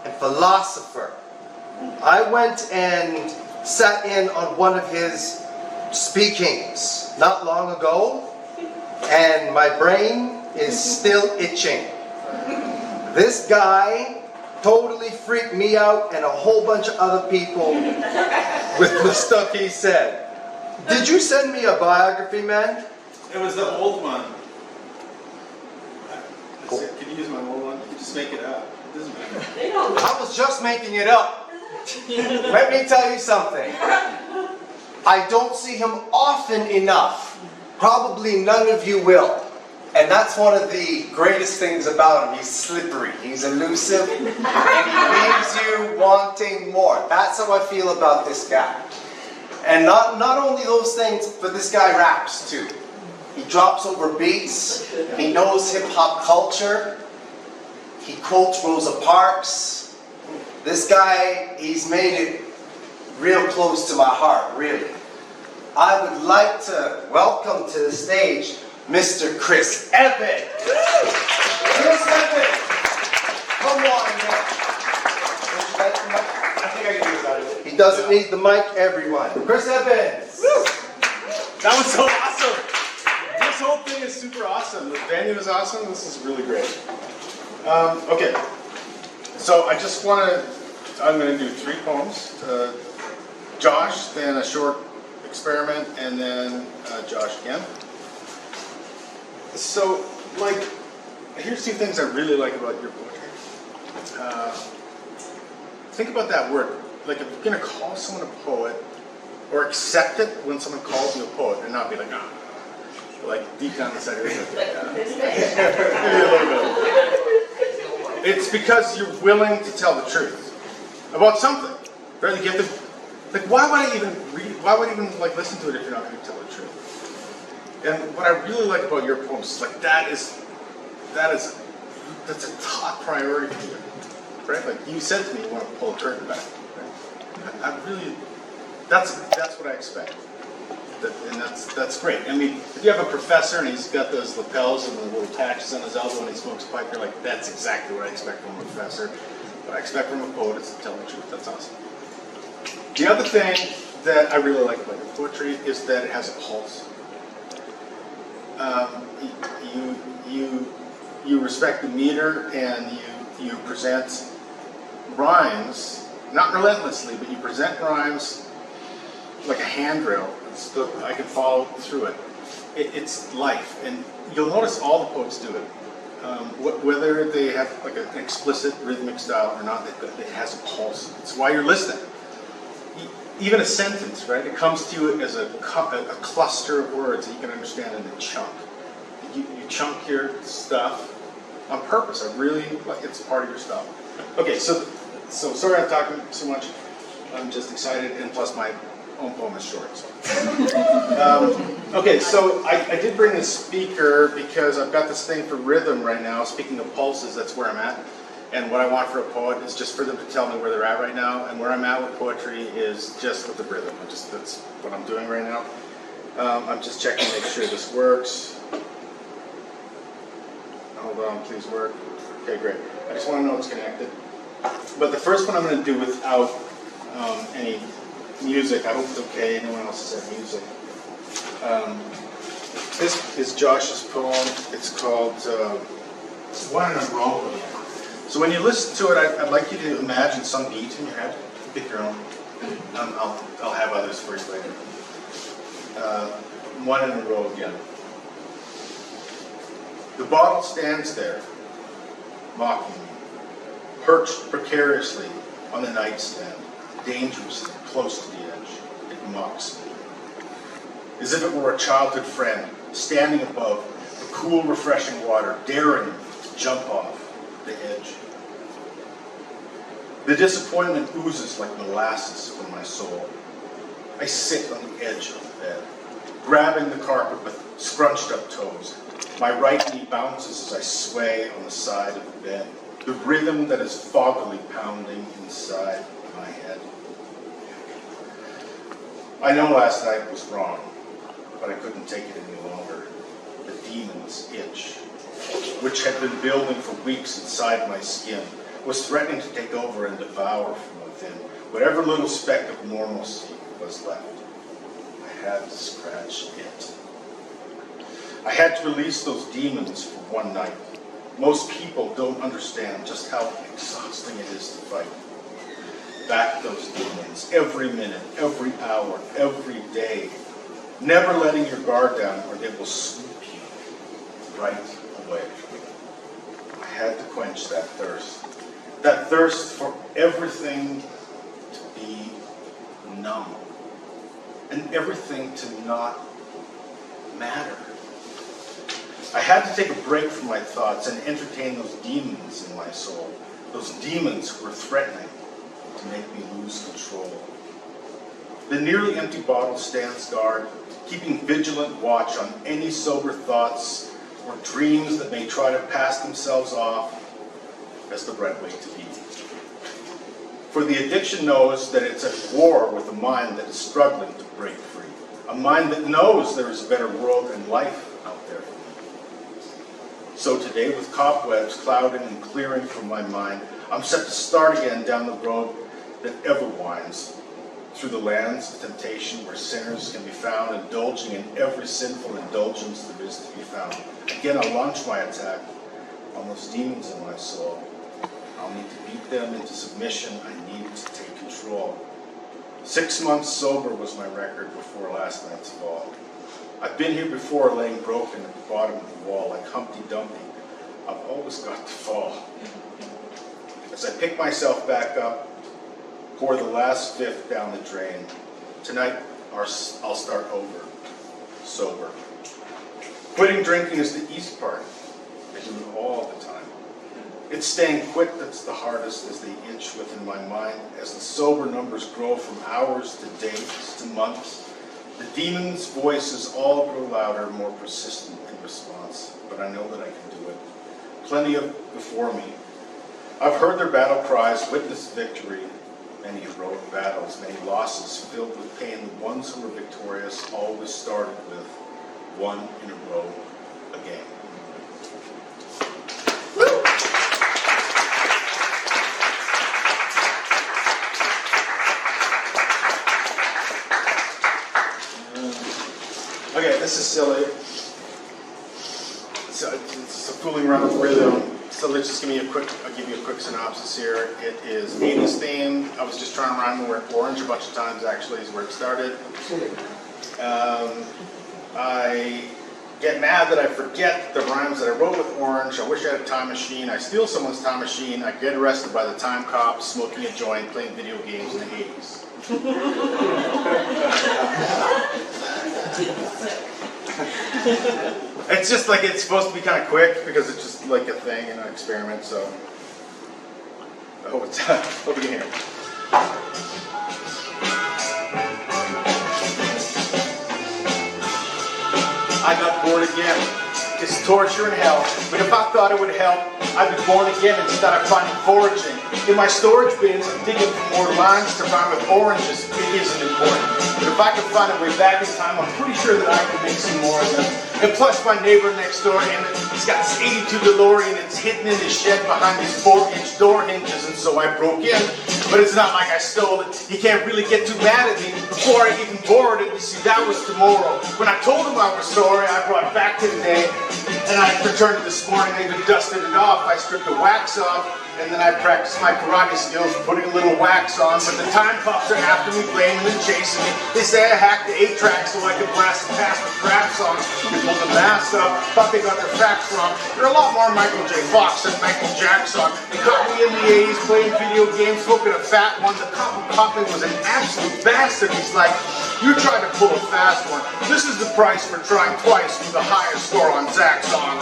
and philosopher. I went and sat in on one of his speakings not long ago, and my brain is still itching. This guy totally freaked me out and a whole bunch of other people with the stuff he said. Did you send me a biography, man? It was the old one. I said, can you use my old one? You can just make it up. It doesn't matter. I was just making it up. Let me tell you something. I don't see him often enough. Probably none of you will. And that's one of the greatest things about him. He's slippery, he's elusive, and he leaves you wanting more. That's how I feel about this guy. And not only those things, but this guy raps too. He drops over beats, he knows hip-hop culture, he quotes Rosa Parks. This guy, he's made it real close to my heart, really. I would like to welcome to the stage Mr. Chris Evans. Chris Evans! Come on, man. I think I can do without it. He doesn't need the mic, everyone. Chris Evans! That was so awesome. This whole thing is super awesome. The venue is awesome. This is really great. Okay. So I just want to, I'm going to do 3 poems. Josh, then a short experiment, and then Josh again. So, like, here's 2 things I really like about your poetry. Think about that word. Like, if you're going to call someone a poet, or accept it when someone calls you a poet, and not be like, ah, like deep down inside your head. Maybe a little bit. It's because you're willing to tell the truth about something. Right? You have to, like, why would I even read? Why would I even like listen to it if you're not going to tell the truth? And what I really like about your poems is like that's a top priority for you, right? Like you said to me, you want to pull a curtain back. Right? I really, that's what I expect, and that's great. I mean, if you have a professor and he's got those lapels and the little patches on his elbow and he smokes a pipe, you're like, that's exactly what I expect from a professor. What I expect from a poet is to tell the truth. That's awesome. The other thing that I really like about your poetry is that it has a pulse. You respect the meter, and you present rhymes, not relentlessly, but you present rhymes like a handrail. I can follow through it. It's life, and you'll notice all the poets do it. Whether they have like an explicit rhythmic style or not, it has a pulse. It's why you're listening. Even a sentence, right? It comes to you as a cluster of words that you can understand in a chunk. You chunk your stuff on purpose. I really like it's part of your stuff. Okay, so sorry I'm talking so much. I'm just excited, and plus my own poem is short. So. Okay, so I did bring this speaker because I've got this thing for rhythm right now. Speaking of pulses, that's where I'm at. And what I want for a poet is just for them to tell me where they're at right now. And where I'm at with poetry is just with the rhythm. That's what I'm doing right now. I'm just checking to make sure this works. Hold on, please work. Okay, great. I just want to know it's connected. But the first one I'm going to do without any music. I hope it's okay. Anyone else has had music. This is Josh's poem. It's called One in a Row. So when you listen to it, I'd like you to imagine some beat in your head. Pick your own. I'll have others for you later. One in a row again. The bottle stands there, mocking me, perched precariously on the nightstand, dangerously close to the edge. It mocks me. As if it were a childhood friend, standing above the cool, refreshing water, daring to jump off the edge. The disappointment oozes like molasses from my soul. I sit on the edge of the bed, grabbing the carpet with scrunched up toes. My right knee bounces as I sway on the side of the bed, the rhythm that is foggily pounding inside my head. I know last night was wrong, but I couldn't take it any longer. The demon's itch, which had been building for weeks inside my skin, was threatening to take over and devour from within whatever little speck of normalcy was left. I had to scratch it. I had to release those demons for one night. Most people don't understand just how exhausting it is to fight back those demons every minute, every hour, every day. Never letting your guard down or they will swoop you right away. I had to quench that thirst for everything to be numb and everything to not matter. I had to take a break from my thoughts and entertain those demons in my soul, those demons who were threatening to make me lose control. The nearly empty bottle stands guard, keeping vigilant watch on any sober thoughts or dreams that may try to pass themselves off as the right way to be. For the addiction knows that it's at war with a mind that is struggling to break free, a mind that knows there is a better world and life out there for me. So today, with cobwebs clouding and clearing from my mind, I'm set to start again down the road that ever winds, through the lands of temptation where sinners can be found, indulging in every sinful indulgence there is to be found. Again, I'll launch my attack on those demons in my soul. I'll need to beat them into submission. I need to take control. 6 months sober was my record before last night's fall. I've been here before, laying broken at the bottom of the wall, like Humpty Dumpty. I've always got to fall. As I pick myself back up, pour the last fifth down the drain. Tonight, I'll start over, sober. Quitting drinking is the easy part. I do it all the time. It's staying quit that's the hardest, as they itch within my mind. As the sober numbers grow from hours to days to months, the demon's voices all grow louder, more persistent in response. But I know that I can do it. Plenty of before me. I've heard their battle cries, witnessed victory, many heroic battles, many losses filled with pain. The ones who were victorious always started with one in a row again. Okay, this is silly. So it's a fooling around with rhythm. So let's just I'll give you a quick synopsis here. It is 80s themed. I was just trying to rhyme the word orange a bunch of times, actually, is where it started. I get mad that I forget the rhymes that I wrote with orange. I wish I had a time machine. I steal someone's time machine. I get arrested by the time cops, smoking a joint, playing video games in the 80s. It's just like, it's supposed to be kind of quick because it's just like a thing and an experiment, so I hope you can hear it. I got born again. It's torture and hell, but if I thought it would help, I'd be born again instead of finding foraging. In my storage bins, I'm digging for more lines to rhyme with oranges. It isn't important. But if I could find a way back in time, I'm pretty sure that I could make some more of them. And plus, my neighbor next door, he's got this 82 DeLorean, it's hidden in his shed behind these 4-inch door hinges, and so I broke in. But it's not like I stole it. He can't really get too mad at me before I even borrowed it. You see, that was tomorrow. When I told him I was sorry, I brought it back to today, and I returned it this morning. I even dusted it off. I stripped the wax off, and then I practiced my karate skills, putting a little wax on. But the time cops are after me, blaming and chasing me. They say I hacked the 8-track so I could blast it past with rap songs. They pulled the mask up, thought they got their facts wrong. There are a lot more Michael J. Fox than Michael Jackson. They caught me in the 80s playing video games, smoking a fat one. The cop who caught me was an absolute bastard. He's like, you tried to pull a fast one. This is the price for trying twice with the highest score on Zach's song.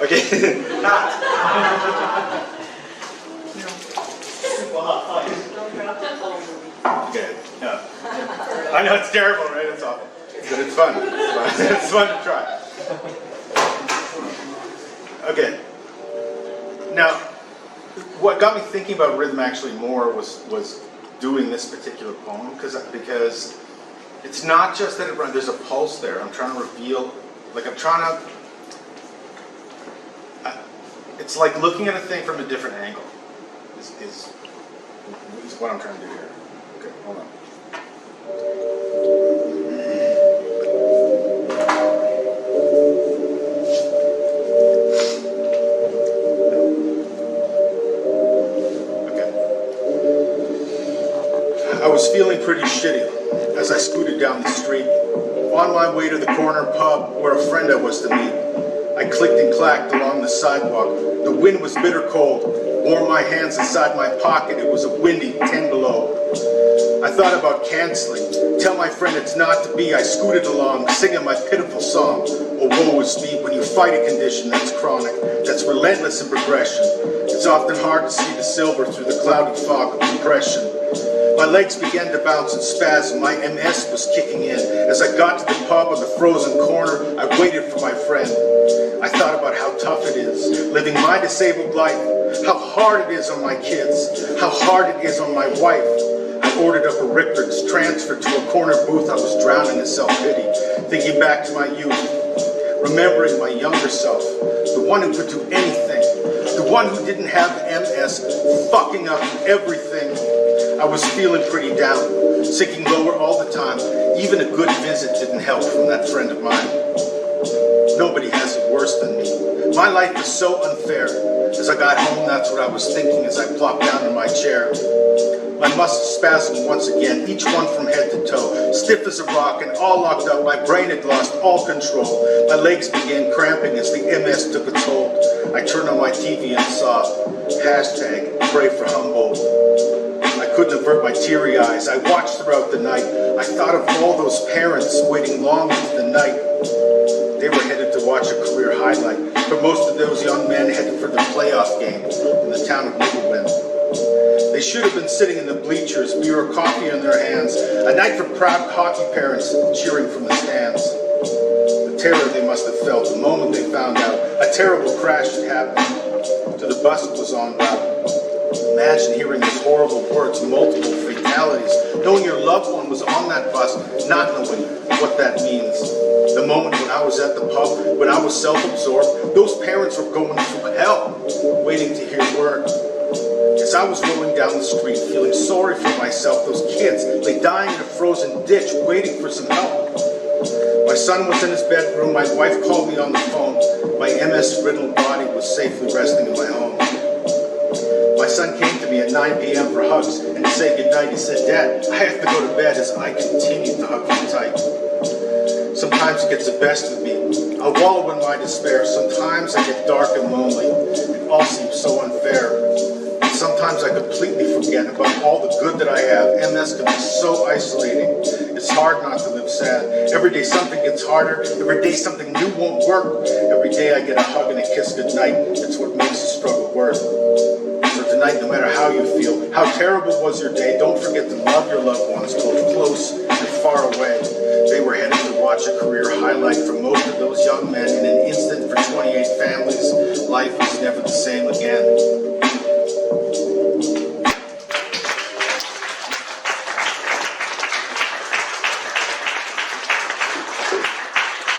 Okay. Okay. Yeah. I know it's terrible, right? It's awful. But it's fun. It's fun to try. Okay. Now, what got me thinking about rhythm actually more was doing this particular poem because it's not just that there's a pulse there. I'm trying to reveal, it's like looking at a thing from a different angle is what I'm trying to do here. Okay, hold on. I was feeling pretty shitty as I scooted down the street. On my way to the corner pub where a friend I was to meet, I clicked and clacked along the sidewalk. The wind was bitter cold, warmed my hands inside my pocket. It was a windy 10 below. I thought about canceling, tell my friend it's not to be. I scooted along, singing my pitiful song. Oh, woe is me, when you fight a condition that's chronic, that's relentless in progression. It's often hard to see the silver through the cloudy fog of depression. My legs began to bounce and spasm. My MS was kicking in. As I got to the pub on the frozen corner, I waited for my friend. I thought about how tough it is, living my disabled life. How hard it is on my kids. How hard it is on my wife. I ordered up a Richards, transferred to a corner booth. I was drowning in self-pity, thinking back to my youth. Remembering my younger self, the one who could do anything. The one who didn't have MS, fucking up everything. I was feeling pretty down, sinking lower all the time. Even a good visit didn't help from that friend of mine. Nobody has it worse than me. My life is so unfair. As I got home, that's what I was thinking as I plopped down in my chair. My muscles spasmed once again, each one from head to toe, stiff as a rock and all locked up. My brain had lost all control. My legs began cramping as the MS took its hold. I turned on my TV and saw hashtag pray for Humboldt. I couldn't avert my teary eyes. I watched throughout the night. I thought of all those parents waiting long into the night. They were headed to watch a career highlight. But most of those young men headed for the playoff game in the town of Middlewind. They should have been sitting in the bleachers, beer or coffee in their hands. A night for proud hockey parents cheering from the stands. The terror they must have felt the moment they found out a terrible crash had happened to the bus that was en route. Imagine hearing those horrible words, multiple fatalities, knowing your loved one was on that bus, not knowing what that means. The moment when I was at the pub, when I was self-absorbed, those parents were going through hell, waiting to hear word. As I was rolling down the street, feeling sorry for myself, those kids lay dying in a frozen ditch, waiting for some help. My son was in his bedroom, my wife called me on the phone. My MS-riddled body was safely resting in my home. My son came to me at 9 p.m. for hugs and to say goodnight. He said, "Dad, I have to go to bed," as I continued to hug him tight. Sometimes it gets the best of me. I'll wallow in my despair. Sometimes I get dark and lonely. It all seems so unfair. Sometimes I completely forget about all the good that I have. MS can be so isolating. It's hard not to live sad. Every day something gets harder. Every day something new won't work. Every day I get a hug and a kiss goodnight. It's what makes the struggle worth. So tonight, no matter how you feel, how terrible was your day, don't forget to love your loved ones, both close and far away. They were headed to watch a career highlight for most of those young men in an instant